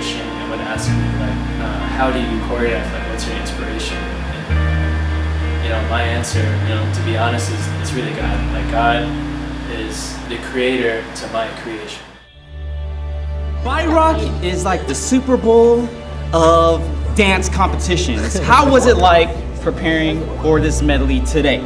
musician and would ask me like, how do you choreograph? Like, what's your inspiration? And, you know, my answer, you know, to be honest, is it's really God. Like, God is the creator to my creation. Body Rock is like the Super Bowl of dance competitions. How was it like preparing for this medley today?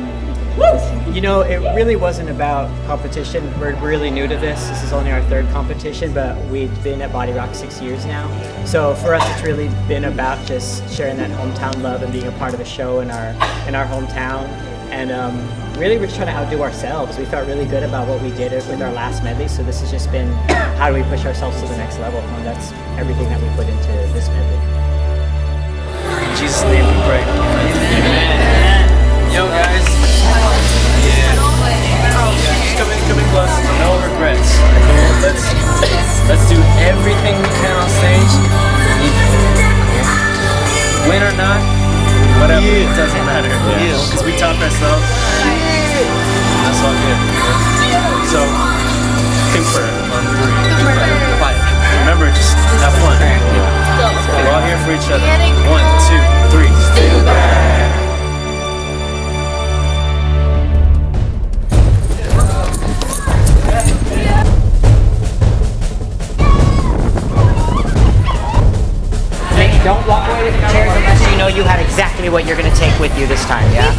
You know, it really wasn't about competition. We're really new to this. This is only our third competition, but we've been at Body Rock 6 years now. So for us, it's really been about just sharing that hometown love and being a part of the show in our hometown. And really, we're just trying to outdo ourselves. We felt really good about what we did with our last medley. So this has just been how do we push ourselves to the next level, and that's everything that we put into this medley. In Jesus' name we pray. Amen. Yo guys. Yeah. Come in close. No regrets. Let's do everything we can on stage. Win or not, whatever. It doesn't matter. Because we taught ourselves. That's all good. So, Kimper on 3. Quiet. Remember, just have fun. We're all here for each other. 1, 2, 3. Stay back. Don't walk away with the chairs unless you know you had exactly what you're going to take with you this time, yeah?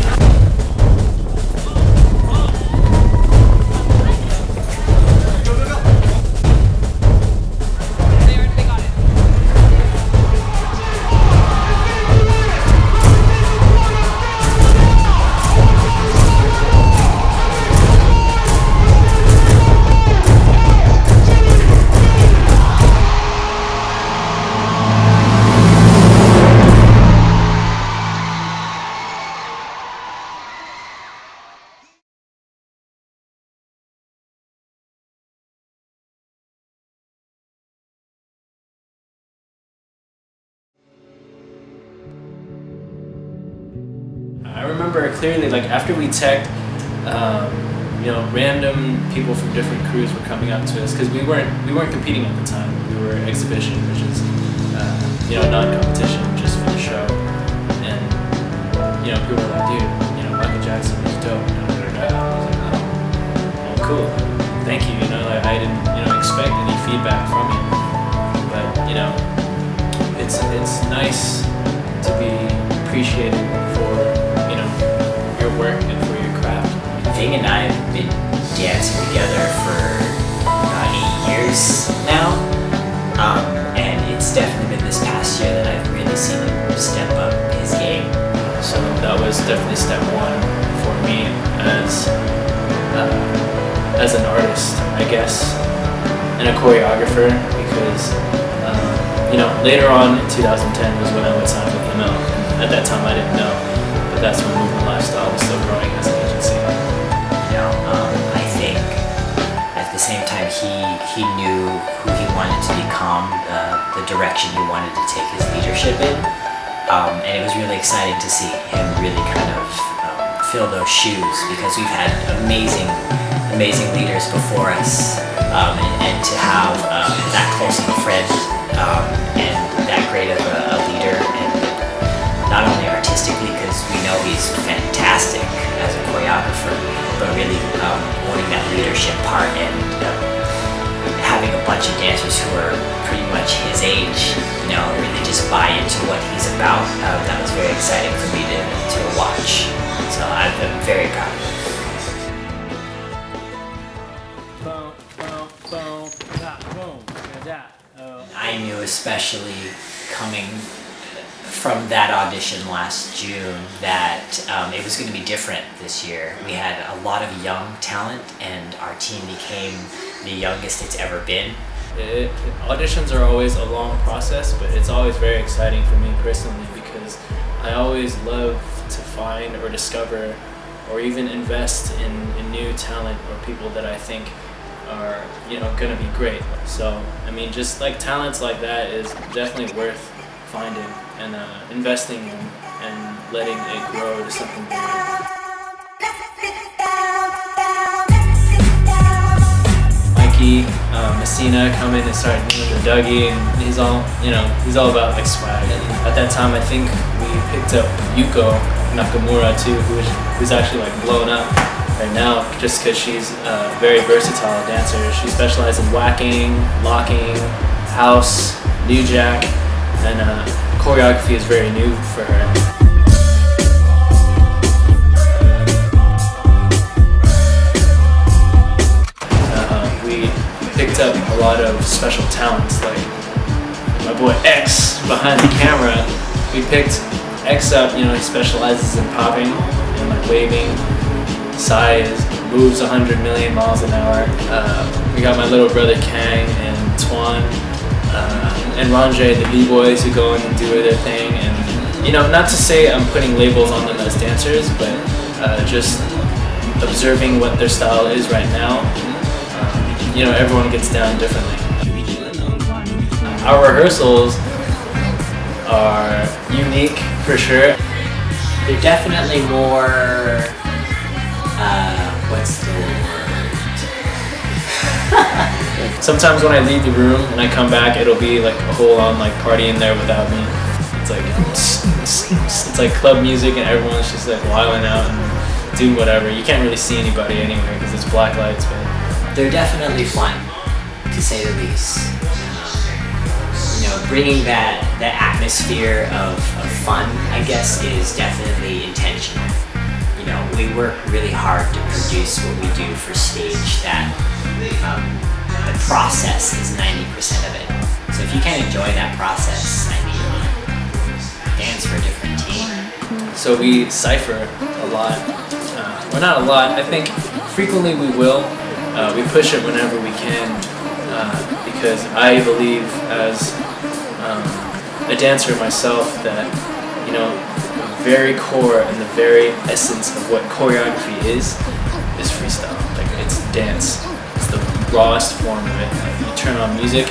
I remember clearly, like, after we teched, you know, random people from different crews were coming up to us because we weren't competing at the time. We were exhibition, which is you know, non-competition, just for the show. And you know, people were like, dude, you know, Michael Jackson was dope. I was like, oh, cool, thank you. You know, like, I didn't, you know, expect any feedback from it, but you know, it's nice to be appreciated for, you know, your work and for your craft. Ving and I have been dancing together for about 8 years now, and it's definitely been this past year that I've really seen him step up his game. So that was definitely step one for me as an artist, I guess, and a choreographer, because you know, later on in 2010 was when I would sign with ML. At that time I didn't know, but that's when Movement Lifestyle was still growing as an agency. You know, I think at the same time he knew who he wanted to become, the direction he wanted to take his leadership in, and it was really exciting to see him really kind of fill those shoes, because we've had amazing leaders before us, and to have that close of a friend and that great of a leader, and not only artistically, because we know he's fantastic as a choreographer, but really owning that leadership part and having a bunch of dancers who are pretty much his age, you know, really just buy into what he's about. That was very exciting for me to watch. So I'm very proud of him. I knew, especially coming from that audition last June, that it was going to be different this year. We had a lot of young talent, and our team became the youngest it's ever been. Auditions are always a long process, but it's always very exciting for me personally, because I always love to find or discover or even invest in new talent or people that I think are, you know, gonna be great. So I mean, just like talents like that is definitely worth finding and investing in and letting it grow to something bigger. Mikey, Christina come in and start doing the Dougie, and he's all, you know, he's all about like swag. And at that time, I think we picked up Yuko Nakamura too, who's actually like blown up right now, just because she's a very versatile dancer. She specializes in whacking, locking, house, new jack, and choreography is very new for her. Picked up a lot of special talents, like my boy X behind the camera. We picked X up, you know, he specializes in popping and like waving. Sai moves 100 million miles an hour. We got my little brother Kang and Tuan and Ranjay, the B-boys who go in and do their thing. And you know, not to say I'm putting labels on them as dancers, but just observing what their style is right now. You know, everyone gets down differently. Our rehearsals are unique for sure. They're definitely more, what's the word? Sometimes when I leave the room and I come back, it'll be like a whole on like party in there without me. It's like club music and everyone's just like wilding out and doing whatever. You can't really see anybody anyway because it's black lights, but they're definitely fun, to say the least. You know, bringing that atmosphere of fun, I guess, is definitely intentional. You know, we work really hard to produce what we do for stage. That the process is 90% of it. So if you can't enjoy that process, I mean, dance for a different team. So we cipher a lot. Well, not a lot. I think frequently we will. We push it whenever we can because I believe as a dancer myself that, you know, the very core and the very essence of what choreography is freestyle. Like, it's dance. It's the rawest form of it. Like, you turn on music,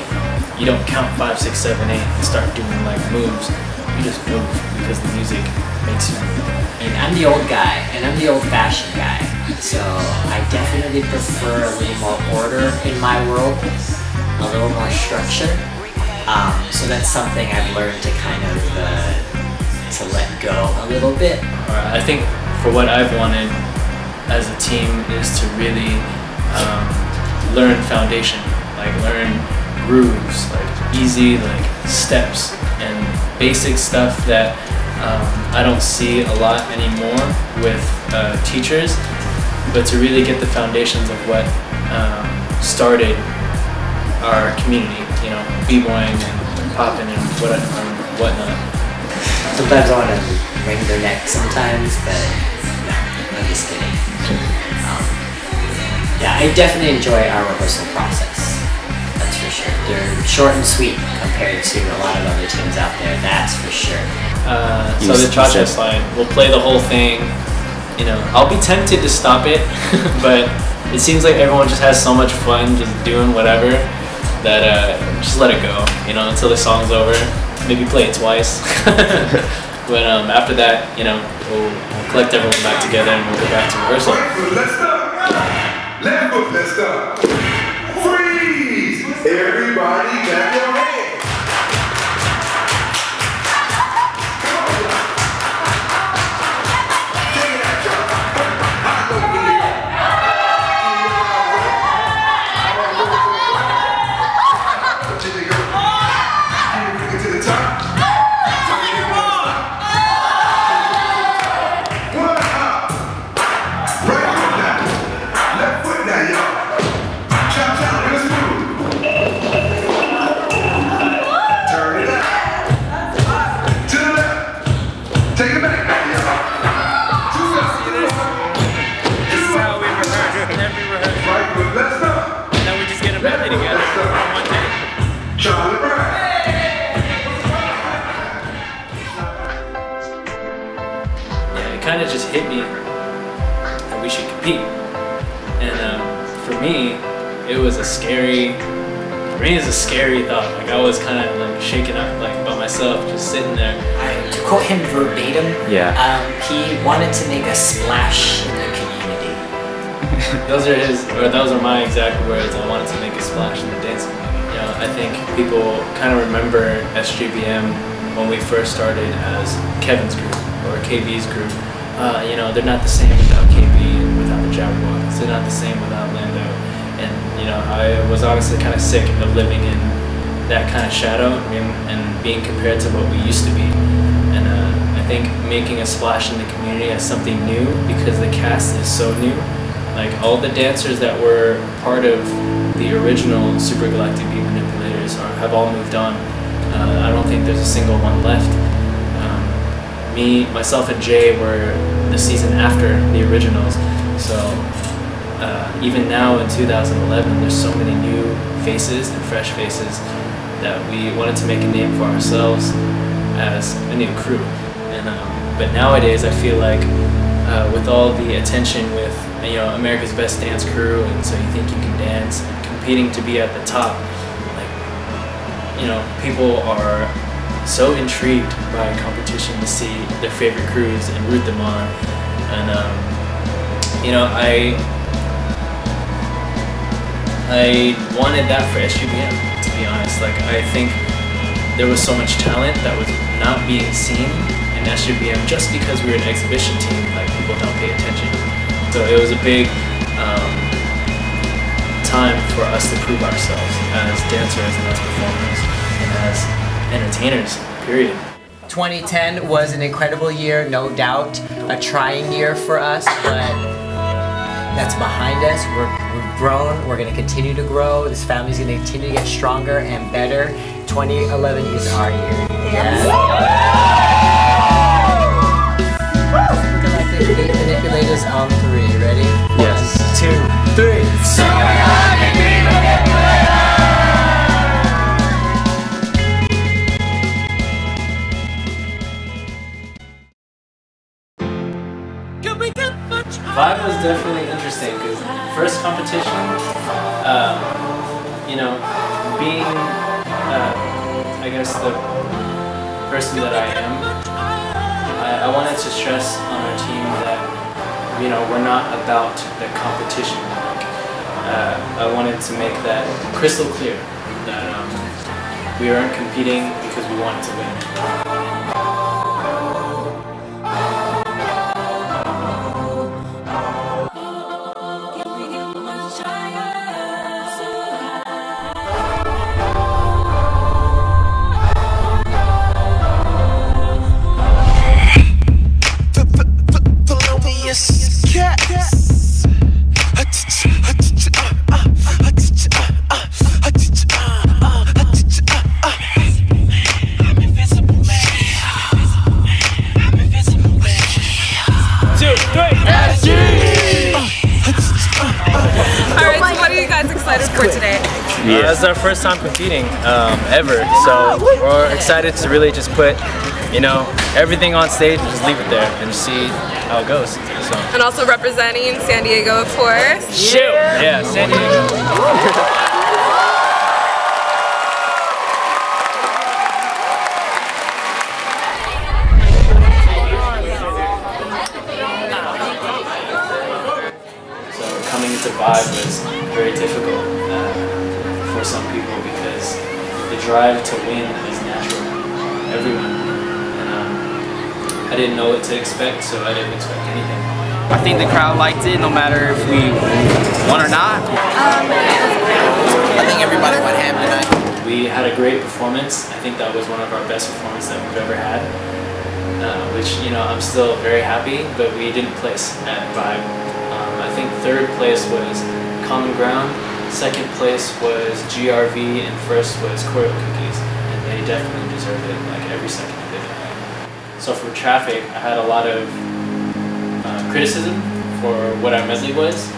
you don't count 5, 6, 7, 8 and start doing like moves. You just move because the music makes you move. And I'm the old guy, and I'm the old-fashioned guy. So I definitely prefer a little more order in my world, a little more structure. So that's something I've learned to kind of to let go a little bit. I think for what I've wanted as a team is to really learn foundation, like learn grooves, like easy like steps and basic stuff that I don't see a lot anymore with teachers. But to really get the foundations of what started our community, you know, b-boying and popping and whatnot. Sometimes I want to wring their neck sometimes, but no, I'm just kidding. Yeah, I definitely enjoy our rehearsal process, that's for sure. They're short and sweet compared to a lot of other teams out there, that's for sure. So the cha-cha slide, we'll play the whole thing. You know, I'll be tempted to stop it, but it seems like everyone just has so much fun just doing whatever that just let it go, you know, until the song's over. Maybe play it twice. But after that, you know, we'll collect everyone back together and we'll go back to rehearsal. Let's stop. Let's stop. Freeze! Everybody clap your hands. Kind of just hit me that we should compete, and for me it was a scary thought. Like, I was kind of like shaking up like by myself, just sitting there. To quote him verbatim, yeah, he wanted to make a splash in the community. those are my exact words. I wanted to make a splash in the dance community. You know, I think people kind of remember SGBM when we first started as Kevin's group or KB's group. You know, they're not the same without KB and without the Jabbawockeez. They're not the same without Lando. And you know, I was honestly kind of sick of living in that kind of shadow and being compared to what we used to be. And I think making a splash in the community as something new, because the cast is so new. Like all the dancers that were part of the original Super Galactic Beat Manipulators have all moved on. I don't think there's a single one left. Myself and Jay were the season after the originals. So even now in 2011, there's so many new faces and fresh faces that we wanted to make a name for ourselves as a new crew. And but nowadays, I feel like with all the attention with America's Best Dance Crew, and So You Think You Can Dance, and competing to be at the top, like people are so intrigued by competition to see their favorite crews and root them on. And I wanted that for SGBM, to be honest. Like, I think there was so much talent that was not being seen in SGBM just because we were an exhibition team. Like, people don't pay attention. So it was a big time for us to prove ourselves as dancers and as performers and as entertainers, period. 2010 was an incredible year, no doubt. A trying year for us, but that's behind us. We've grown, we're going to continue to grow. This family's going to continue to get stronger and better. 2011 is our year. Yeah. We're like the Beat Manipulators on 3. Ready? Yes. 1, 2, 3. Vibe was definitely interesting because first competition, being, I guess, the person that I am, I wanted to stress on our team that, we're not about the competition. I wanted to make that crystal clear that we aren't competing because we wanted to win. For today. This is our first time competing ever, so we're excited to really just put, everything on stage and just leave it there and see how it goes. So. And also representing San Diego, of course. Shoot! Yeah, San Diego. Coming into Vibe was very difficult for some people because the drive to win is natural, everyone. And I didn't know what to expect, so I didn't expect anything. I think the crowd liked it, no matter if we won or not. I think everybody went ham tonight. We had a great performance. I think that was one of our best performances that we've ever had, which, I'm still very happy, but we didn't place at Vibe. I think third place was Common Ground, second place was GRV, and first was Cookies, and they definitely deserved it, like every second of it. So for Traffic, I had a lot of criticism for what our medley was,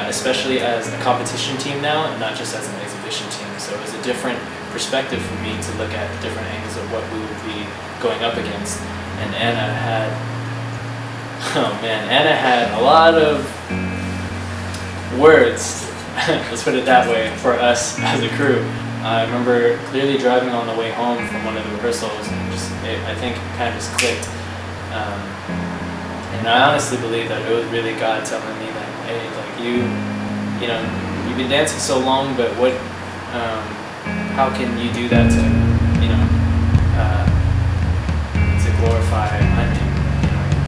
especially as a competition team now, and not just as an exhibition team. So it was a different perspective for me to look at different angles of what we would be going up against. And Anna had a lot of words, let's put it that way, for us as a crew. I remember clearly driving on the way home from one of the rehearsals, and I think it kind of just clicked. And I honestly believe that it was really God telling me that, hey, like, you know, you've been dancing so long, but what, how can you do that to